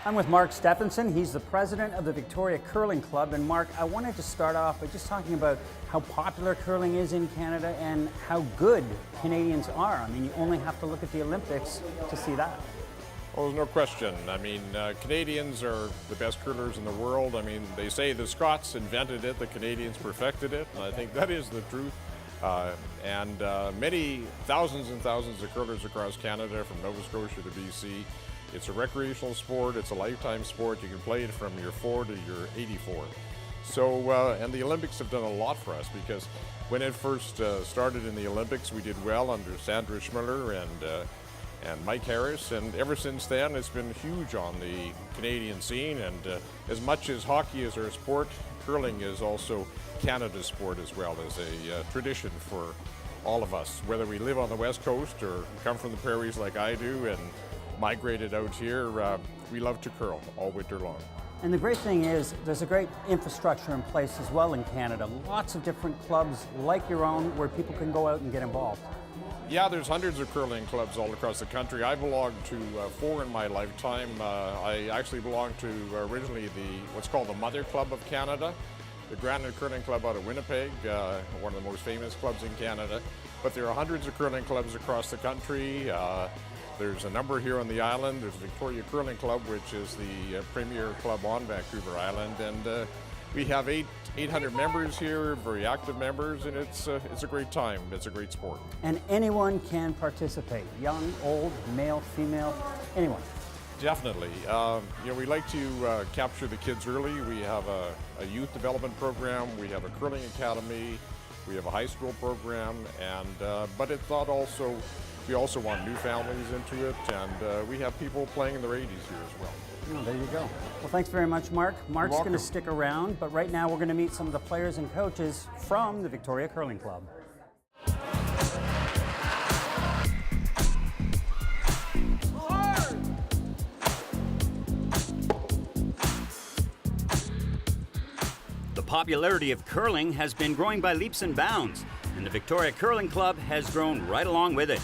I'm with Mark Stephenson. He's the president of the Victoria Curling Club. And Mark, I wanted to start off by just talking about how popular curling is in Canada and how good Canadians are. I mean, you only have to look at the Olympics to see that. Oh, there's no question. I mean, Canadians are the best curlers in the world. I mean, they say the Scots invented it, the Canadians perfected it, and I think that is the truth. Many thousands and thousands of curlers across Canada, from Nova Scotia to BC. It's a recreational sport, it's a lifetime sport. You can play it from your 4 to your 84. So, and the Olympics have done a lot for us, because when it first started in the Olympics, we did well under Sandra Schmiller and Mike Harris, and ever since then it's been huge on the Canadian scene. And as much as hockey is our sport, curling is also Canada's sport as well, as a tradition for all of us, whether we live on the West Coast or come from the prairies like I do and migrated out here. We love to curl all winter long. And the great thing is there's a great infrastructure in place as well in Canada. Lots of different clubs like your own where people can go out and get involved. Yeah, there's hundreds of curling clubs all across the country. I belonged to 4 in my lifetime. I actually belonged to originally what's called the Mother Club of Canada, the Granite Curling Club out of Winnipeg, one of the most famous clubs in Canada. But there are hundreds of curling clubs across the country. There's a number here on the island. There's Victoria Curling Club, which is the premier club on Vancouver Island, and we have 800 members here, very active members, and it's a great time. It's a great sport. And anyone can participate, young, old, male, female, anyone. Definitely. We like to capture the kids early. We have a youth development program. We have a curling academy. We have a high school program, and but it's not also. We also want new families into it, and we have people playing in their 80s here as well. Oh, there you go. Well, thanks very much, Mark. Mark's going to stick around, but right now we're going to meet some of the players and coaches from the Victoria Curling Club. The popularity of curling has been growing by leaps and bounds, and the Victoria Curling Club has grown right along with it.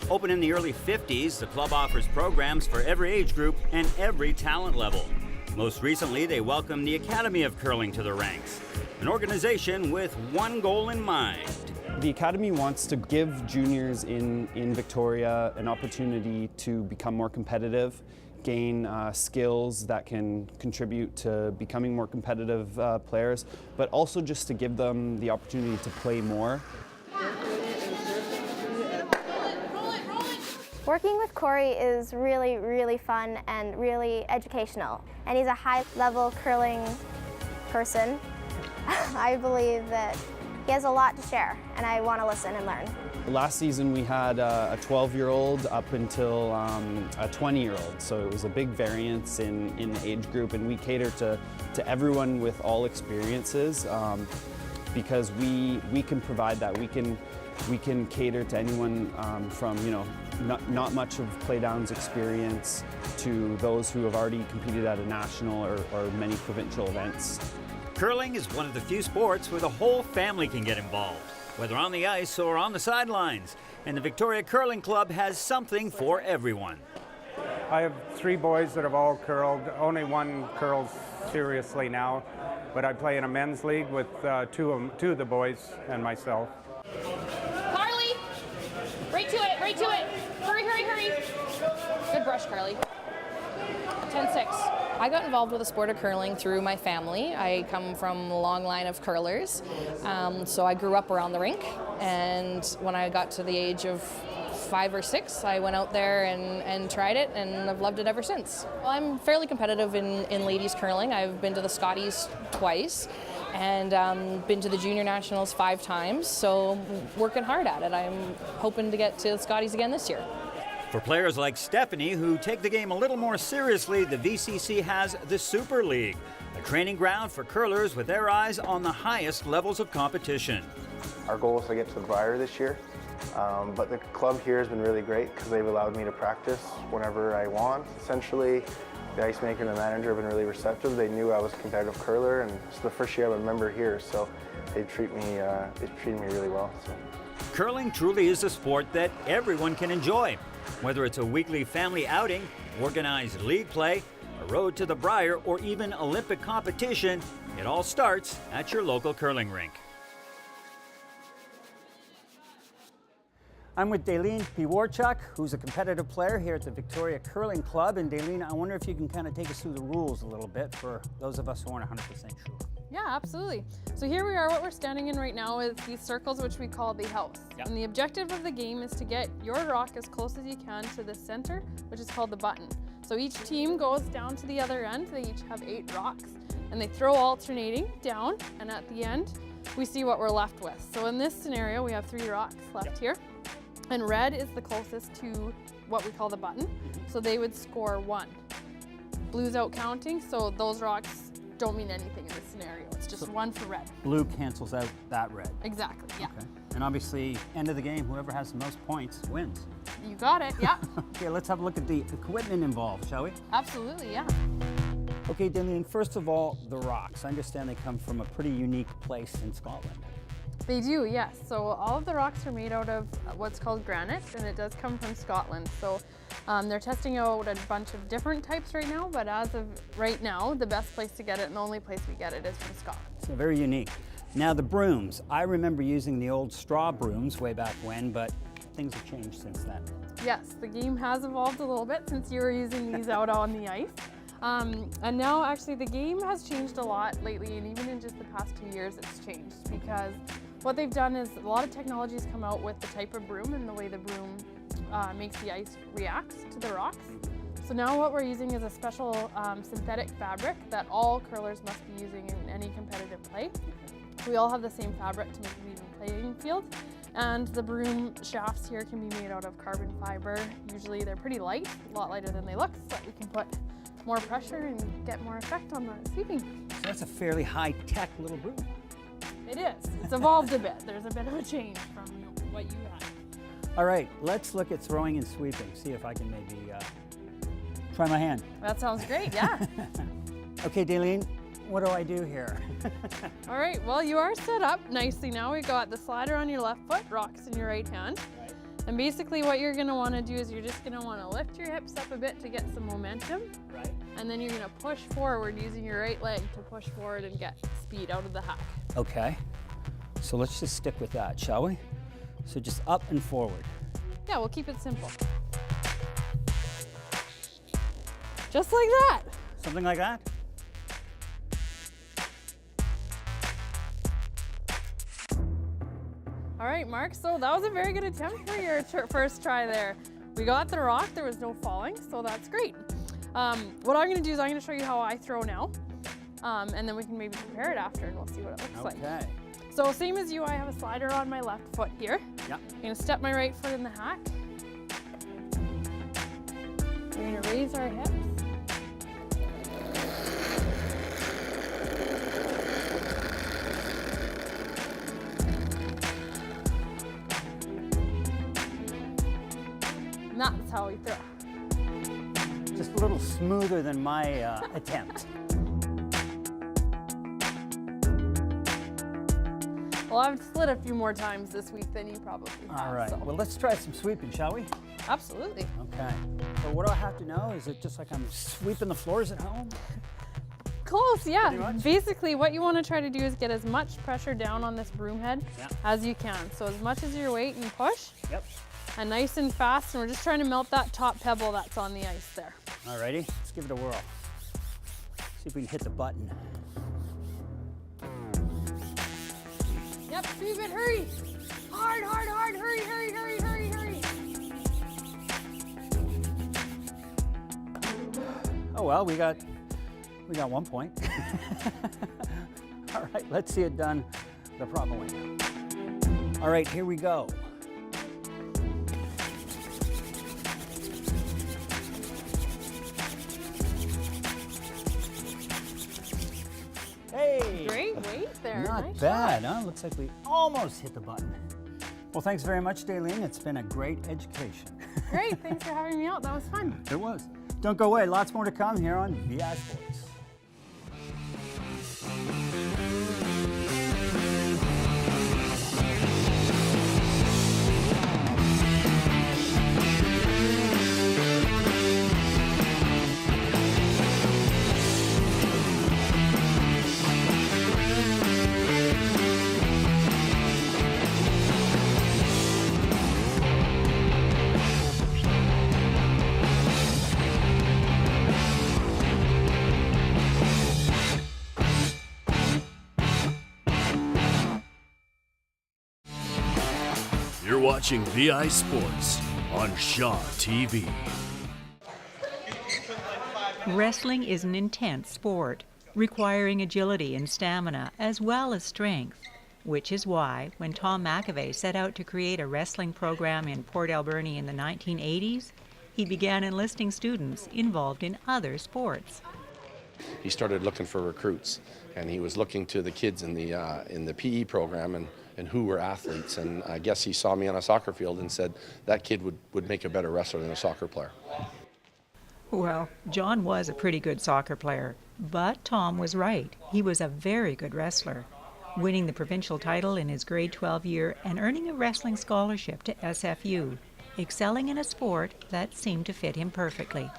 Open in the early 50s, the club offers programs for every age group and every talent level. Most recently, they welcomed the Academy of Curling to the ranks, an organization with one goal in mind. The Academy wants to give juniors in Victoria an opportunity to become more competitive, gain skills that can contribute to becoming more competitive players, but also just to give them the opportunity to play more. Working with Corey is really, really fun and really educational. And he's a high-level curling person. I believe that he has a lot to share, and I want to listen and learn. Last season we had a 12-year-old up until a 20-year-old, so it was a big variance in the age group, and we cater to everyone with all experiences because we can provide that. We can cater to anyone from not much of playdowns experience to those who have already competed at a national or many provincial events. Curling is one of the few sports where the whole family can get involved, whether on the ice or on the sidelines. And the Victoria Curling Club has something for everyone. I have 3 boys that have all curled. Only one curls seriously now, but I play in a men's league with two of the boys and myself. Carly! Right to it, right to it! Hurry, hurry, hurry! Good brush, Carly. 10-6. I got involved with the sport of curling through my family. I come from a long line of curlers, so I grew up around the rink, and when I got to the age of 5 or 6, I went out there and tried it, and I've loved it ever since. Well, I'm fairly competitive in ladies curling. I've been to the Scotties twice, and been to the Junior Nationals 5 times, so working hard at it. I'm hoping to get to the Scotties again this year. For players like Stephanie, who take the game a little more seriously, the VCC has the Super League, a training ground for curlers with their eyes on the highest levels of competition. Our goal is to get to the Brier this year, but the club here has been really great because they've allowed me to practice whenever I want. Essentially, the ice maker and the manager have been really receptive. They knew I was a competitive curler, and it's the first year I'm a member here, so they treated me really well. So. Curling truly is a sport that everyone can enjoy, whether it's a weekly family outing, organized league play, a road to the Brier, or even Olympic competition, it all starts at your local curling rink. I'm with Daleen Piwarchuk, who's a competitive player here at the Victoria Curling Club. And Daleen, I wonder if you can kind of take us through the rules a little bit for those of us who aren't 100% sure. Yeah, absolutely. So here we are, what we're standing in right now is these circles, which we call the house. Yep. And the objective of the game is to get your rock as close as you can to the center, which is called the button. So each team goes down to the other end. They each have 8 rocks, and they throw alternating down, and at the end, we see what we're left with. So in this scenario, we have 3 rocks left here, and red is the closest to what we call the button, so they would score 1. Blue's out counting, so those rocks don't mean anything in this scenario. It's just 1 for red. Blue cancels out that red. Exactly, yeah. Okay. And obviously, end of the game, whoever has the most points wins. You got it, yeah. Okay, let's have a look at the equipment involved, shall we? Absolutely, yeah. Okay, Daleen, first of all, the rocks. I understand they come from a pretty unique place in Scotland. They do, yes. So all of the rocks are made out of what's called granite, and it does come from Scotland. So they're testing out a bunch of different types right now, but as of right now, the best place to get it and the only place we get it is from Scotland. So very unique. Now the brooms. I remember using the old straw brooms way back when, but things have changed since then. Yes, the game has evolved a little bit since you were using these out on the ice. And now actually the game has changed a lot lately, and even in just the past 2 years it's changed, because what they've done is a lot of technologies come out with the type of broom and the way the broom makes the ice react to the rocks. So now what we're using is a special synthetic fabric that all curlers must be using in any competitive play. We all have the same fabric to make an even playing field. And the broom shafts here can be made out of carbon fiber. Usually they're pretty light, a lot lighter than they look, so that we can put more pressure and get more effect on the sweeping. So that's a fairly high-tech little broom. It is. It's evolved a bit. There's a bit of a change from what you had. All right, let's look at throwing and sweeping, see if I can maybe try my hand. That sounds great, yeah. Okay, Daleen, what do I do here? All right, well, you are set up nicely now. We got the slider on your left foot, rocks in your right hand. Right. And basically what you're gonna wanna do is you're just gonna wanna lift your hips up a bit to get some momentum. Right. And then you're gonna push forward using your right leg to push forward and get speed out of the hack. Okay, so let's just stick with that, shall we? So just up and forward. Yeah, we'll keep it simple. Just like that. Something like that? All right, Mark, so that was a very good attempt for your first try there. We got the rock, there was no falling, so that's great. What I'm gonna do is I'm gonna show you how I throw now, and then we can maybe compare it after and we'll see what it looks like. Okay. So same as you, I have a slider on my left foot here. Yep. I'm gonna step my right foot in the hack. We're gonna raise our hips. And that's how we throw. Just a little smoother than my attempt. Well, I've slid a few more times this week than you probably have. All right, so. well, let's try some sweeping, shall we? Absolutely. Okay. So what do I have to know? Is it just like I'm sweeping the floors at home? Close, yeah. Pretty much. Basically, what you want to try to do is get as much pressure down on this broom head as you can. So as much as your weight and push. Yep. And nice and fast, and we're just trying to melt that top pebble that's on the ice there. Alrighty, let's give it a whirl. See if we can hit the button. Yep, sweep it, hurry! Hard, hard, hard, hurry, hurry, hurry, hurry, hurry! Oh well, we got 1 point. All right, let's see it done the proper way now. All right, here we go. Hey! Great weight there. Not Nice bad, shot. huh? Looks like we almost hit the button. Well, thanks very much, Daleen. It's been a great education. Great, thanks for having me out. That was fun. It was. Don't go away. Lots more to come here on VI Sports. You're watching VI Sports on Shaw TV. Wrestling is an intense sport, requiring agility and stamina as well as strength, which is why when Tom McAvey set out to create a wrestling program in Port Alberni in the 1980s, he began enlisting students involved in other sports. He started looking for recruits, and he was looking to the kids in the PE program and who were athletes, and I guess he saw me on a soccer field and said that kid would make a better wrestler than a soccer player. Well, John was a pretty good soccer player, but Tom was right. He was a very good wrestler, winning the provincial title in his grade 12 year and earning a wrestling scholarship to SFU, excelling in a sport that seemed to fit him perfectly.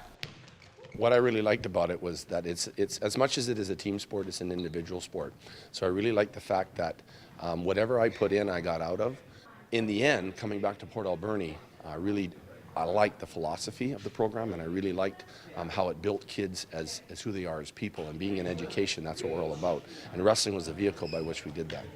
What I really liked about it was that it's as much as it is a team sport, it's an individual sport. So I really liked the fact that whatever I put in, I got out of. In the end, coming back to Port Alberni, I liked the philosophy of the program, and I really liked how it built kids as who they are as people, and being in education, that's what we're all about. And wrestling was the vehicle by which we did that.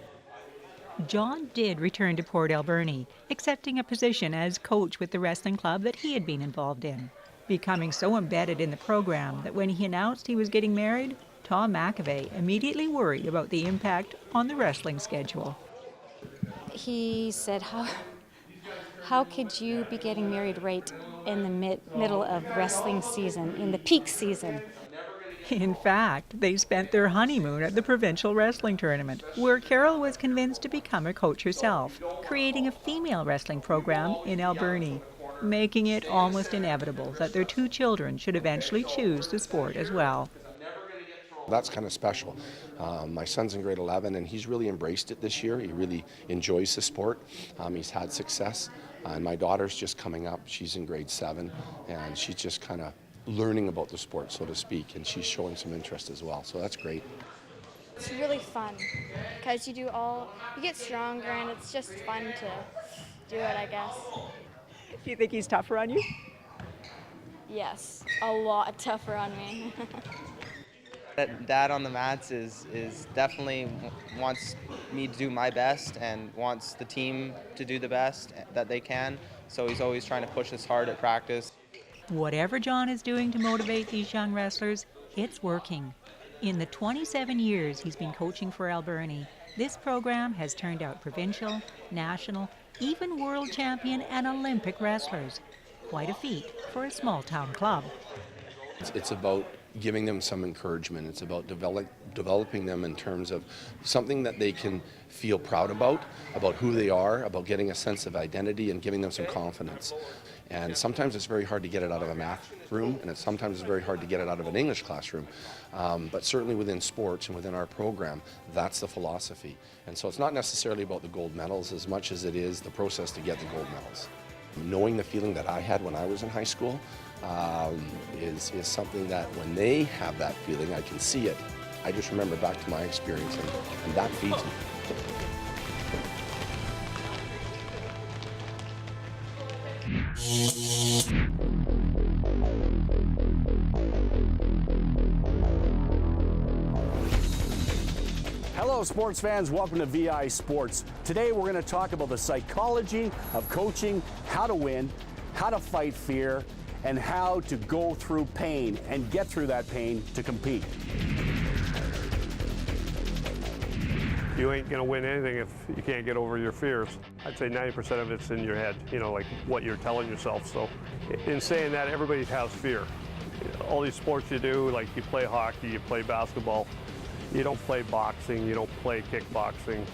John did return to Port Alberni, accepting a position as coach with the wrestling club that he had been involved in, becoming so embedded in the program that when he announced he was getting married, Tom McAvey immediately worried about the impact on the wrestling schedule. He said, how could you be getting married right in the middle of wrestling season, in the peak season? In fact, they spent their honeymoon at the provincial wrestling tournament, where Carol was convinced to become a coach herself, creating a female wrestling program in Alberni, making it almost inevitable that their two children should eventually choose the sport as well. That's kind of special. My son's in grade 11, and he's really embraced it this year. He really enjoys the sport. He's had success. And my daughter's just coming up. She's in grade 7, and she's just kind of learning about the sport, so to speak, and she's showing some interest as well. So that's great. It's really fun because you get stronger, and it's just fun to do it, I guess. Do you think he's tougher on you? Yes, a lot tougher on me. Dad on the mats is definitely wants me to do my best and wants the team to do the best that they can. So he's always trying to push us hard at practice. Whatever John is doing to motivate these young wrestlers, it's working. In the 27 years he's been coaching for Alberni, this program has turned out provincial, national, even world champion and Olympic wrestlers. Quite a feat for a small town club. It's about giving them some encouragement. It's about developing them in terms of something that they can feel proud about who they are, about getting a sense of identity and giving them some confidence. And sometimes it's very hard to get it out of a math room, and sometimes it's very hard to get it out of an English classroom. But certainly within sports and within our program, that's the philosophy. And so it's not necessarily about the gold medals as much as it is the process to get the gold medals. Knowing the feeling that I had when I was in high school is something that when they have that feeling, I can see it. I just remember back to my experience, and that feeds me. Hello, sports fans. Welcome to VI Sports. Today, we're going to talk about the psychology of coaching, how to win, how to fight fear, and how to go through pain and get through that pain to compete. You ain't going to win anything if you can't get over your fears. I'd say 90% of it's in your head, like what you're telling yourself. So in saying that, everybody has fear. All these sports you do, like you play hockey, you play basketball, you don't play boxing, you don't play kickboxing.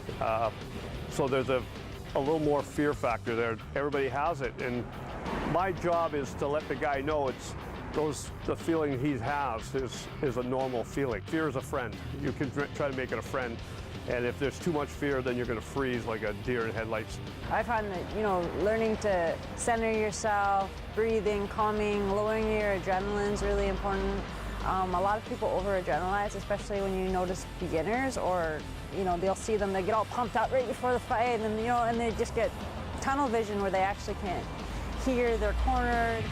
So there's a little more fear factor there. Everybody has it. And my job is to let the guy know the feeling he has is a normal feeling. Fear is a friend. You can try to make it a friend. And if there's too much fear, then you're going to freeze like a deer in headlights. I find that, learning to center yourself, breathing, calming, lowering your adrenaline is really important. A lot of people over-adrenalize, especially when you notice beginners, or, they'll see them, they get all pumped up right before the fight, and, and they just get tunnel vision where they actually can't hear, they're cornered.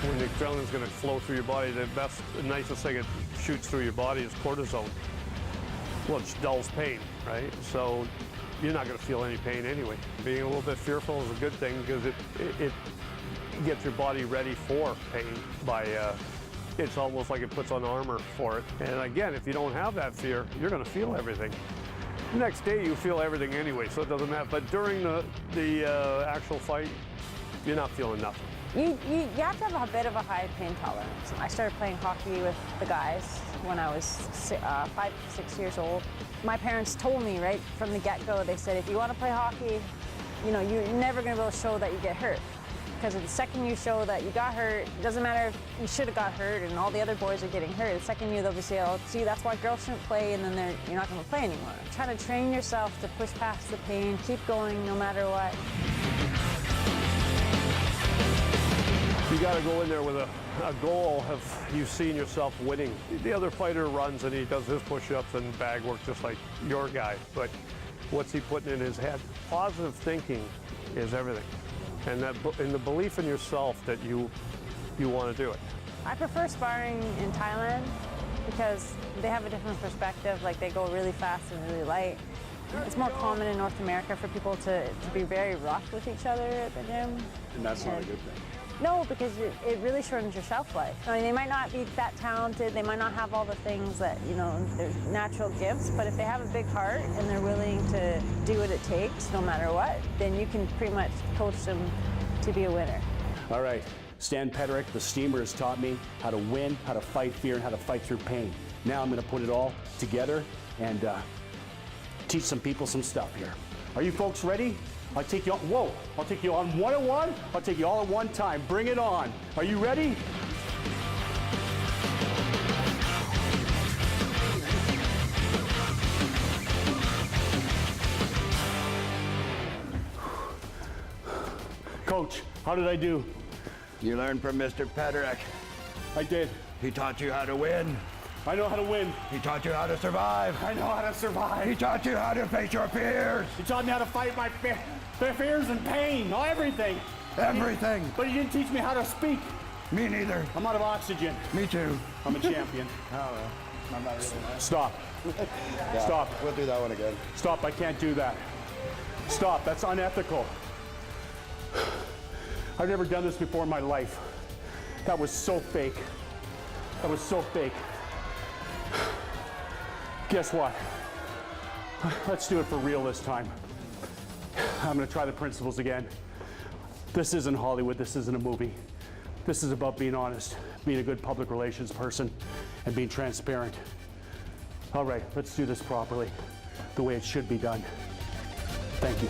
When the adrenaline's going to flow through your body, the nicest thing it shoots through your body is cortisone, which dulls pain, right? So you're not going to feel any pain anyway. Being a little bit fearful is a good thing because it gets your body ready for pain by, it's almost like it puts on armor for it. And again, if you don't have that fear, you're going to feel everything. The next day you feel everything anyway, so it doesn't matter. But during the actual fight, you're not feeling nothing. You have to have a bit of a high pain tolerance. I started playing hockey with the guys when I was 5, 6 years old. My parents told me right from the get-go, they said, if you want to play hockey, you know, you're never going to be able to show that you get hurt. Because the second you show that you got hurt, it doesn't matter if you should have got hurt and all the other boys are getting hurt. The second they'll be saying, oh, see, that's why girls shouldn't play, and then you're not going to play anymore. Try to train yourself to push past the pain, keep going no matter what. You got to go in there with a goal of you seeing yourself winning. The other fighter runs and he does his push-ups and bag work just like your guy, but what's he putting in his head? Positive thinking is everything, and the belief in yourself that you want to do it. I prefer sparring in Thailand because they have a different perspective. Like, they go really fast and really light. It's more common in North America for people to be very rough with each other at the gym. And that's not a good thing. No, because it really shortens your shelf life. I mean, they might not be that talented, they might not have all the things that, you know, their natural gifts, but if they have a big heart and they're willing to do what it takes, no matter what, then you can pretty much coach them to be a winner. All right, Stan Pederick, the steamer, has taught me how to win, how to fight fear, and how to fight through pain. Now I'm going to put it all together and teach some people some stuff here. Are you folks ready? I'll take you on, whoa, I'll take you on one-on-one. I'll take you all at one time. Bring it on. Are you ready? Coach, how did I do? You learned from Mr. Pederick. I did. He taught you how to win. I know how to win. He taught you how to survive. I know how to survive. He taught you how to face your fears. He taught me how to fight my fears and pain, everything. Everything. But he didn't teach me how to speak. Me neither. I'm out of oxygen. Me too. I'm a champion. Oh, well. I'm not really nice. Stop. Yeah, Stop. We'll do that one again. Stop, I can't do that. Stop, that's unethical. I've never done this before in my life. That was so fake. That was so fake. Guess what? Let's do it for real this time. I'm going to try the principles again. This isn't Hollywood. This isn't a movie. This is about being honest, being a good public relations person, and being transparent. All right, let's do this properly, the way it should be done. Thank you.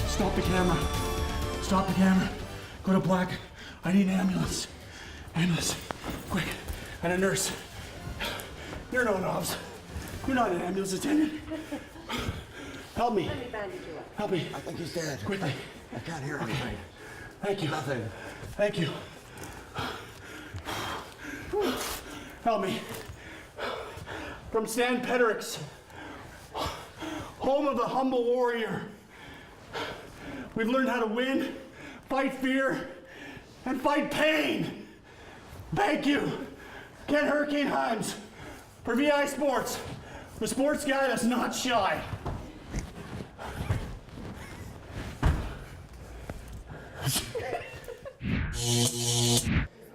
Stop the camera. Stop the camera. Go to black. I need an ambulance. Ambulance. Quick. And a nurse. You're no knobs. You're not an ambulance attendant. Help me. Help me. I think he's dead. Quickly. I can't hear anything. Thank you. Nothing. Thank you. Help me. From Stan Pederick's home of the humble warrior. We've learned how to win, fight fear, and fight pain. Thank you, Ken Hurricane Himes, for VI Sports, the sports guy that's not shy.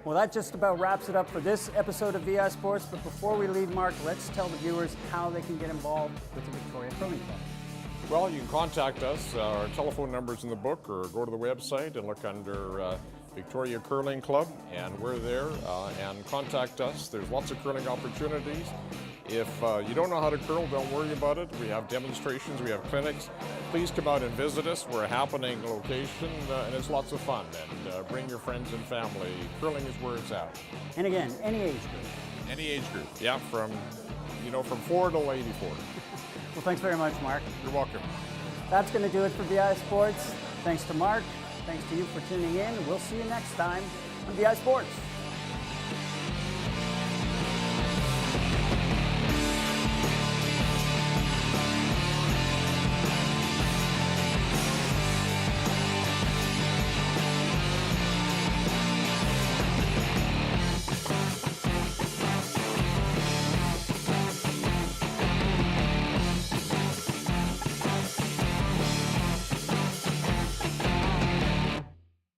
Well, that just about wraps it up for this episode of VI Sports. But before we leave, Mark, let's tell the viewers how they can get involved with the Victoria Curling Club. Well, you can contact us. Our telephone number's in the book, or go to the website and look under Victoria Curling Club, and we're there, and contact us. There's lots of curling opportunities. If you don't know how to curl, don't worry about it. We have demonstrations, we have clinics. Please come out and visit us. We're a happening location, and it's lots of fun. And bring your friends and family. Curling is where it's at. And again, any age group. Any age group, yeah, from 4 to 84. Well, thanks very much, Mark. You're welcome. That's going to do it for VI Sports. Thanks to Mark. Thanks to you for tuning in. We'll see you next time on VI Sports.